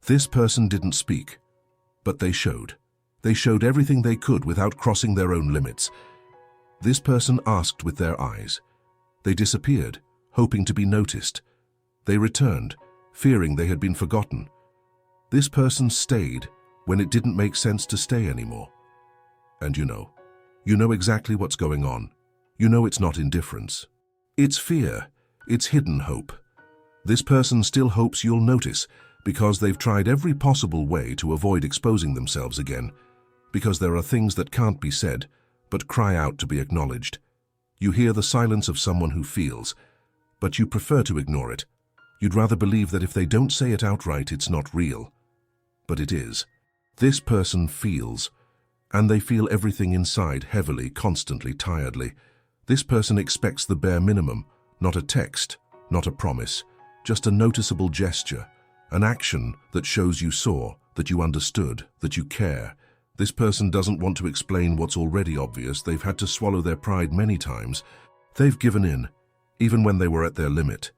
This person didn't speak, but they showed. They showed everything they could without crossing their own limits. This person asked with their eyes. They disappeared, hoping to be noticed. They returned, fearing they had been forgotten. This person stayed when it didn't make sense to stay anymore. And you know exactly what's going on. You know it's not indifference. It's fear. It's hidden hope. This person still hopes you'll notice because they've tried every possible way to avoid exposing themselves again, because there are things that can't be said, but cry out to be acknowledged. You hear the silence of someone who feels, but you prefer to ignore it. You'd rather believe that if they don't say it outright, it's not real. But it is. This person feels, and they feel everything inside heavily, constantly, tiredly. This person expects the bare minimum, not a text, not a promise, just a noticeable gesture, an action that shows you saw, that you understood, that you care. This person doesn't want to explain what's already obvious. They've had to swallow their pride many times. They've given in, even when they were at their limit.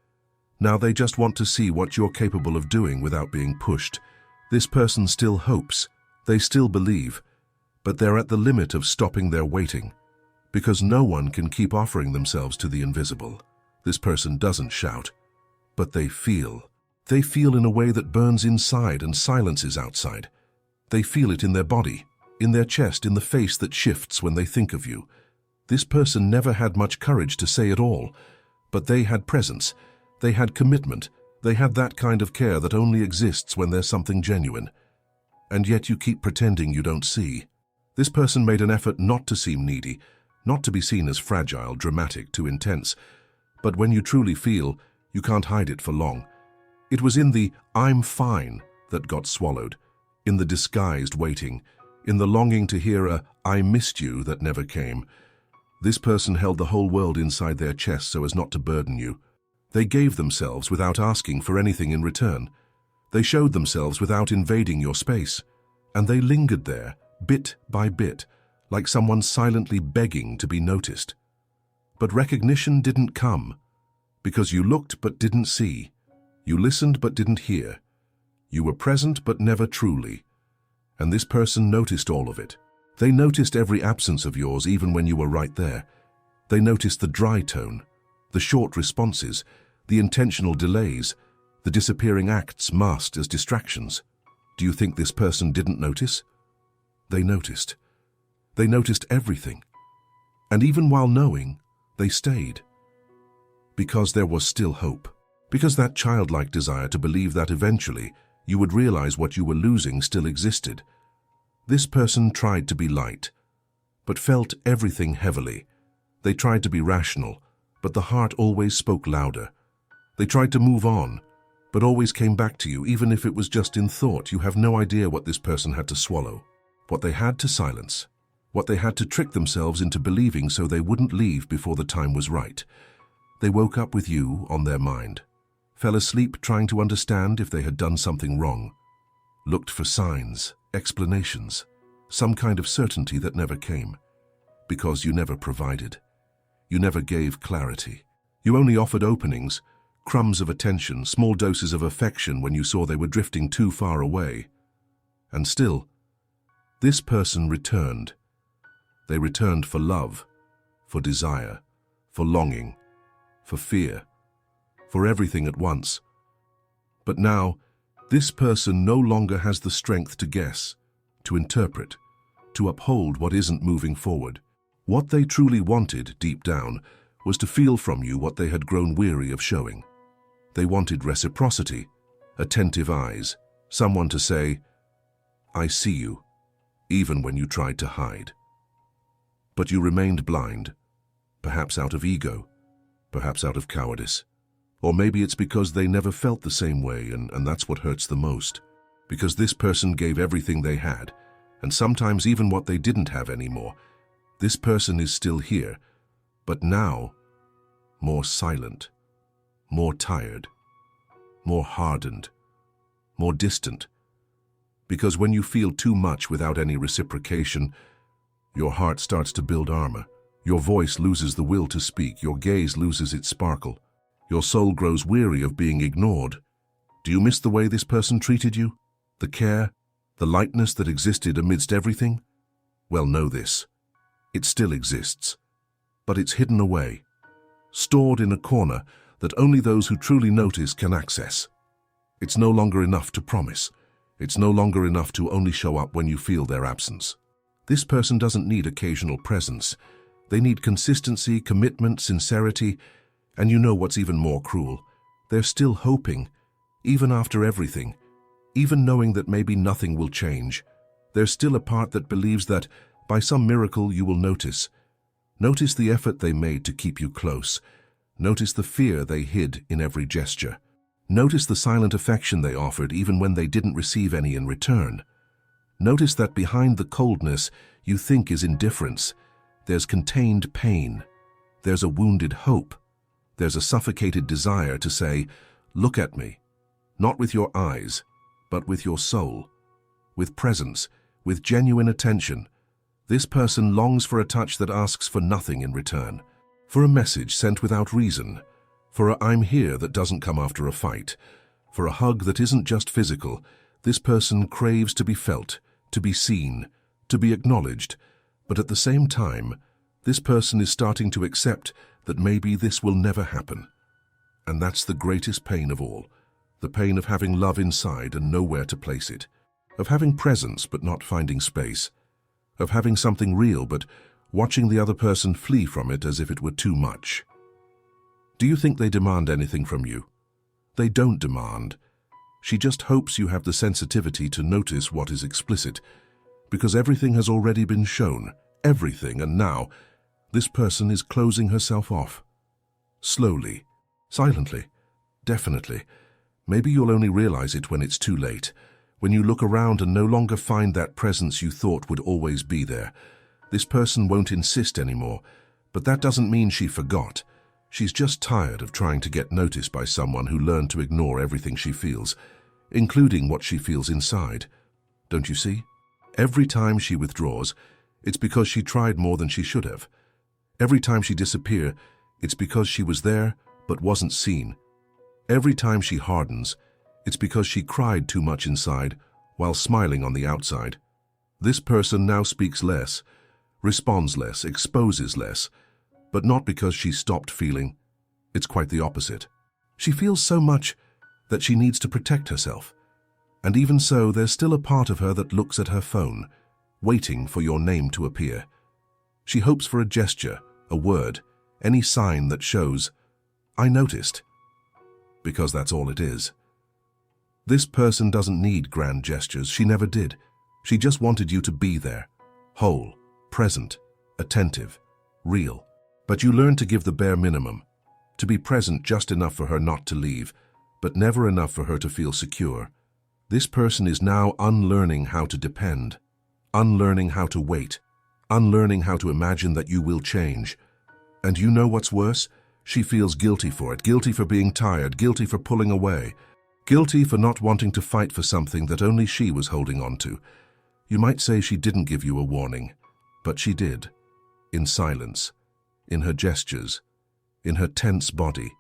Now they just want to see what you're capable of doing without being pushed. This person still hopes, they still believe, but they're at the limit of stopping their waiting, because no one can keep offering themselves to the invisible. This person doesn't shout, but they feel. They feel in a way that burns inside and silences outside. They feel it in their body, in their chest, in the face that shifts when they think of you. This person never had much courage to say it all, but they had presence, they had commitment, they had that kind of care that only exists when there's something genuine. And yet you keep pretending you don't see. This person made an effort not to seem needy, not to be seen as fragile, dramatic, too intense. But when you truly feel, you can't hide it for long. It was in the "I'm fine" that got swallowed, in the disguised waiting, in the longing to hear a "I missed you" that never came. This person held the whole world inside their chest so as not to burden you. They gave themselves without asking for anything in return. They showed themselves without invading your space. And they lingered there, bit by bit, like someone silently begging to be noticed. But recognition didn't come, because you looked but didn't see. You listened but didn't hear. You were present but never truly. And this person noticed all of it. They noticed every absence of yours even when you were right there. They noticed the dry tone, the short responses, the intentional delays, the disappearing acts masked as distractions. Do you think this person didn't notice? They noticed. They noticed everything. And even while knowing, they stayed. Because there was still hope. Because that childlike desire to believe that eventually you would realize what you were losing still existed. This person tried to be light, but felt everything heavily. They tried to be rational, but the heart always spoke louder. They tried to move on, but always came back to you, even if it was just in thought. You have no idea what this person had to swallow, what they had to silence, what they had to trick themselves into believing so they wouldn't leave before the time was right. They woke up with you on their mind, fell asleep trying to understand if they had done something wrong, looked for signs, explanations, some kind of certainty that never came, because you never provided. You never gave clarity. You only offered openings, crumbs of attention, small doses of affection when you saw they were drifting too far away. And still, this person returned. They returned for love, for desire, for longing, for fear, for everything at once. But now, this person no longer has the strength to guess, to interpret, to uphold what isn't moving forward. What they truly wanted, deep down, was to feel from you what they had grown weary of showing. They wanted reciprocity, attentive eyes, someone to say, "I see you," even when you tried to hide. But you remained blind, perhaps out of ego, perhaps out of cowardice. Or maybe it's because they never felt the same way, and that's what hurts the most. Because this person gave everything they had, and sometimes even what they didn't have anymore. This person is still here, but now more silent, more tired, more hardened, more distant. Because when you feel too much without any reciprocation, your heart starts to build armor. Your voice loses the will to speak. Your gaze loses its sparkle. Your soul grows weary of being ignored. Do you miss the way this person treated you? The care, the lightness that existed amidst everything? Well, know this. It still exists. But it's hidden away, stored in a corner that only those who truly notice can access. It's no longer enough to promise. It's no longer enough to only show up when you feel their absence. This person doesn't need occasional presence. They need consistency, commitment, sincerity, and you know what's even more cruel? They're still hoping, even after everything, even knowing that maybe nothing will change. There's still a part that believes that, by some miracle, you will notice. Notice the effort they made to keep you close. Notice the fear they hid in every gesture. Notice the silent affection they offered even when they didn't receive any in return. Notice that behind the coldness you think is indifference, there's contained pain. There's a wounded hope. There's a suffocated desire to say, look at me, not with your eyes, but with your soul, with presence, with genuine attention. This person longs for a touch that asks for nothing in return, for a message sent without reason, for a "I'm here" that doesn't come after a fight, for a hug that isn't just physical. This person craves to be felt, to be seen, to be acknowledged, but at the same time, this person is starting to accept that maybe this will never happen. And that's the greatest pain of all, the pain of having love inside and nowhere to place it, of having presence but not finding space, of having something real but watching the other person flee from it as if it were too much. Do you think they demand anything from you? They don't demand. She just hopes you have the sensitivity to notice what is explicit, because everything has already been shown, everything, and now this person is closing herself off. Slowly, silently, definitely. Maybe you'll only realize it when it's too late, when you look around and no longer find that presence you thought would always be there. This person won't insist anymore, but that doesn't mean she forgot. She's just tired of trying to get noticed by someone who learned to ignore everything she feels, including what she feels inside. Don't you see? Every time she withdraws, it's because she tried more than she should have. Every time she disappears, it's because she was there but wasn't seen. Every time she hardens, it's because she cried too much inside while smiling on the outside. This person now speaks less, responds less, exposes less, but not because she stopped feeling. It's quite the opposite. She feels so much that she needs to protect herself. And even so, there's still a part of her that looks at her phone, waiting for your name to appear. She hopes for a gesture, a word, any sign that shows, "I noticed," because that's all it is. This person doesn't need grand gestures. She never did. She just wanted you to be there, whole, present, attentive, real. But you learned to give the bare minimum, to be present just enough for her not to leave, but never enough for her to feel secure. This person is now unlearning how to depend, unlearning how to wait, unlearning how to imagine that you will change. And you know what's worse? She feels guilty for it, guilty for being tired, guilty for pulling away, guilty for not wanting to fight for something that only she was holding on to. You might say she didn't give you a warning, but she did, in silence, in her gestures, in her tense body,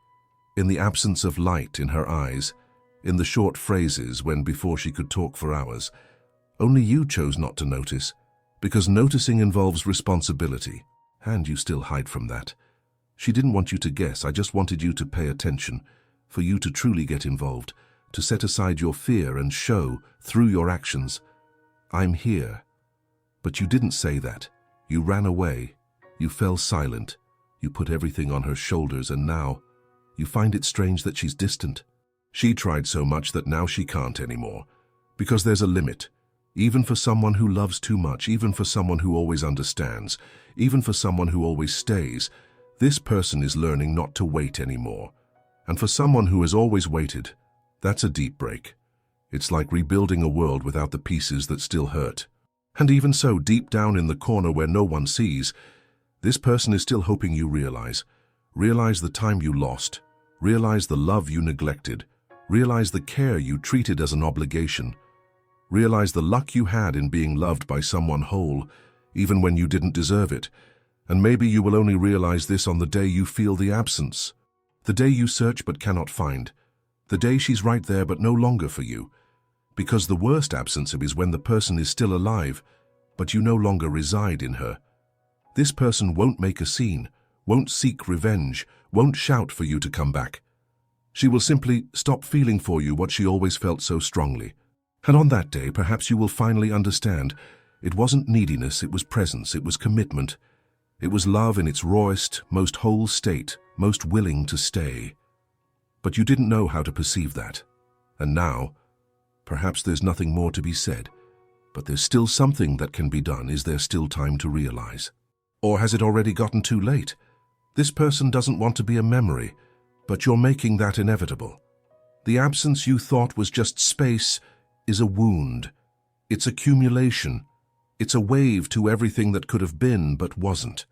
in the absence of light in her eyes, in the short phrases when before she could talk for hours. Only you chose not to notice, because noticing involves responsibility, and you still hide from that. She didn't want you to guess. I just wanted you to pay attention, for you to truly get involved, to set aside your fear and show, through your actions, "I'm here." But you didn't say that. You ran away. You fell silent. You put everything on her shoulders, and now you find it strange that she's distant. She tried so much that now she can't anymore, because there's a limit, even for someone who loves too much, even for someone who always understands, even for someone who always stays. This person is learning not to wait anymore. And for someone who has always waited, that's a deep break. It's like rebuilding a world without the pieces that still hurt. And even so, deep down in the corner where no one sees, this person is still hoping you realize the time you lost, realize the love you neglected, realize the care you treated as an obligation, realize the luck you had in being loved by someone whole, even when you didn't deserve it. And maybe you will only realize this on the day you feel the absence, the day you search but cannot find, the day she's right there but no longer for you. Because the worst absence is when the person is still alive, but you no longer reside in her. This person won't make a scene, won't seek revenge, won't shout for you to come back. She will simply stop feeling for you what she always felt so strongly. And on that day, perhaps you will finally understand, it wasn't neediness, it was presence, it was commitment. It was love in its rawest, most whole state, most willing to stay. But you didn't know how to perceive that. And now, perhaps there's nothing more to be said, but there's still something that can be done. Is there still time to realize? Or has it already gotten too late? This person doesn't want to be a memory, but you're making that inevitable. The absence you thought was just space is a wound. It's accumulation. It's a wave to everything that could have been but wasn't.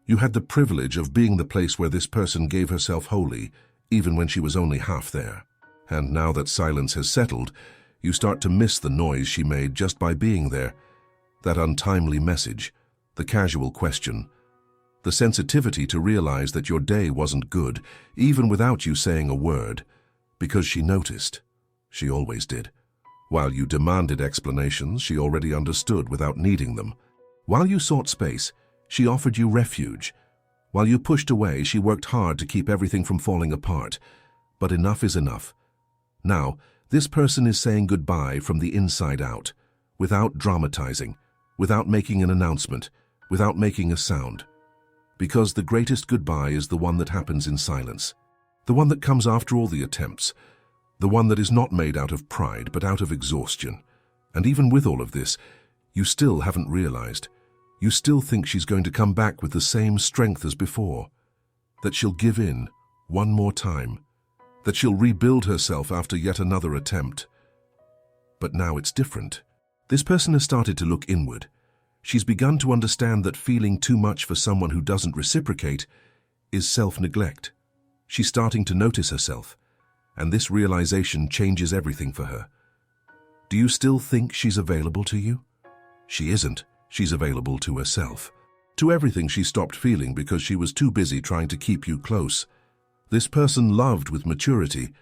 You had the privilege of being the place where this person gave herself wholly, even when she was only half there. And now that silence has settled, you start to miss the noise she made just by being there. That untimely message, the casual question, the sensitivity to realize that your day wasn't good, even without you saying a word, because she noticed. She always did. While you demanded explanations, she already understood without needing them. While you sought space, she offered you refuge. While you pushed away, she worked hard to keep everything from falling apart. But enough is enough. Now, this person is saying goodbye from the inside out, without dramatizing, without making an announcement, without making a sound. Because the greatest goodbye is the one that happens in silence, the one that comes after all the attempts, the one that is not made out of pride but out of exhaustion. And even with all of this, you still haven't realized. You still think she's going to come back with the same strength as before, that she'll give in one more time, that she'll rebuild herself after yet another attempt. But now it's different. This person has started to look inward. She's begun to understand that feeling too much for someone who doesn't reciprocate is self-neglect. She's starting to notice herself, and this realization changes everything for her. Do you still think she's available to you? She isn't. She's available to herself, to everything she stopped feeling because she was too busy trying to keep you close. This person loved with maturity,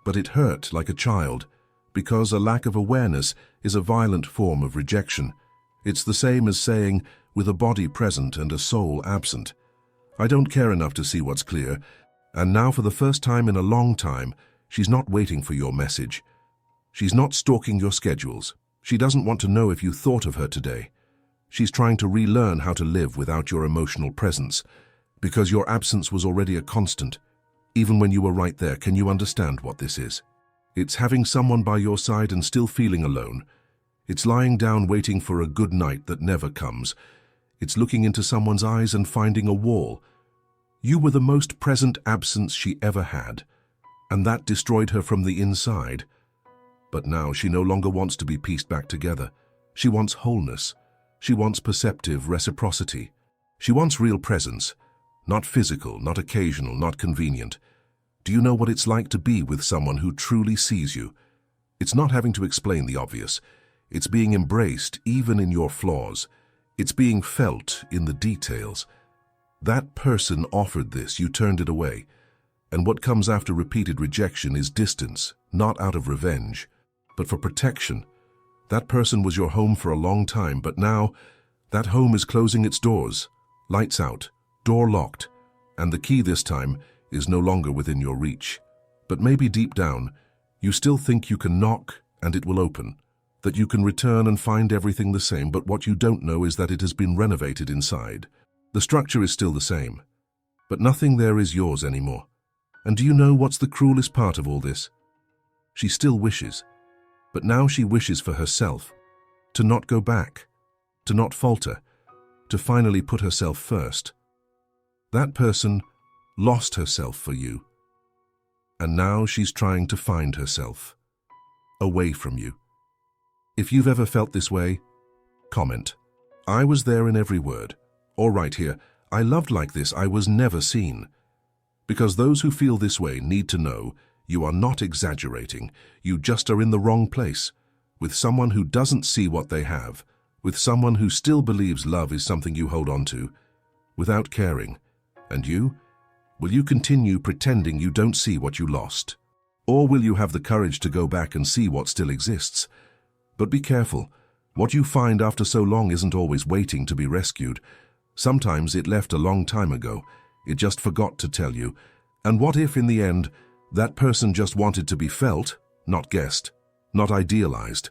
but it hurt like a child, because a lack of awareness is a violent form of rejection. It's the same as saying, with a body present and a soul absent, I don't care enough to see what's clear. And now for the first time in a long time, she's not waiting for your message. She's not stalking your schedules. She doesn't want to know if you thought of her today. She's trying to relearn how to live without your emotional presence, because your absence was already a constant. Even when you were right there, can you understand what this is? It's having someone by your side and still feeling alone. It's lying down waiting for a good night that never comes. It's looking into someone's eyes and finding a wall. You were the most present absence she ever had, and that destroyed her from the inside. But now she no longer wants to be pieced back together. She wants wholeness. She wants perceptive reciprocity. She wants real presence, not physical, not occasional, not convenient. Do you know what it's like to be with someone who truly sees you? It's not having to explain the obvious. It's being embraced even in your flaws. It's being felt in the details. That person offered this, you turned it away. And what comes after repeated rejection is distance, not out of revenge, but for protection. That person was your home for a long time, but now that home is closing its doors. Lights out, door locked, and the key this time is no longer within your reach. But maybe deep down, you still think you can knock and it will open, that you can return and find everything the same, but what you don't know is that it has been renovated inside. The structure is still the same, but nothing there is yours anymore. And do you know what's the cruelest part of all this? She still wishes, but now she wishes for herself, to not go back, to not falter, to finally put herself first. That person lost herself for you, and now she's trying to find herself, away from you. If you've ever felt this way, comment. I was there in every word. Or right here, I loved like this, I was never seen. Because those who feel this way need to know you are not exaggerating, you just are in the wrong place, with someone who doesn't see what they have, with someone who still believes love is something you hold on to, without caring. And you? Will you continue pretending you don't see what you lost? Or will you have the courage to go back and see what still exists? But be careful. What you find after so long isn't always waiting to be rescued. Sometimes it left a long time ago. It just forgot to tell you. And what if, in the end, that person just wanted to be felt, not guessed, not idealized?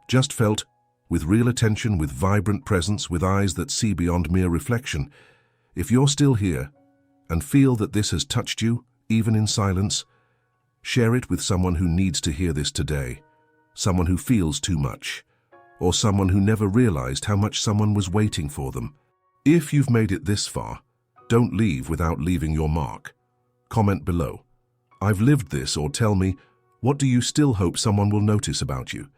Just felt, with real attention, with vibrant presence, with eyes that see beyond mere reflection. If you're still here and feel that this has touched you, even in silence, share it with someone who needs to hear this today, someone who feels too much, or someone who never realized how much someone was waiting for them. If you've made it this far, don't leave without leaving your mark. Comment below, "I've lived this," or tell me, what do you still hope someone will notice about you?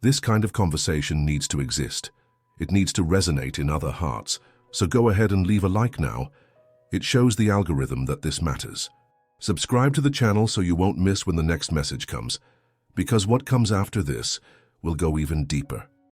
This kind of conversation needs to exist. It needs to resonate in other hearts. So go ahead and leave a like now. It shows the algorithm that this matters. Subscribe to the channel so you won't miss when the next message comes, because what comes after this will go even deeper.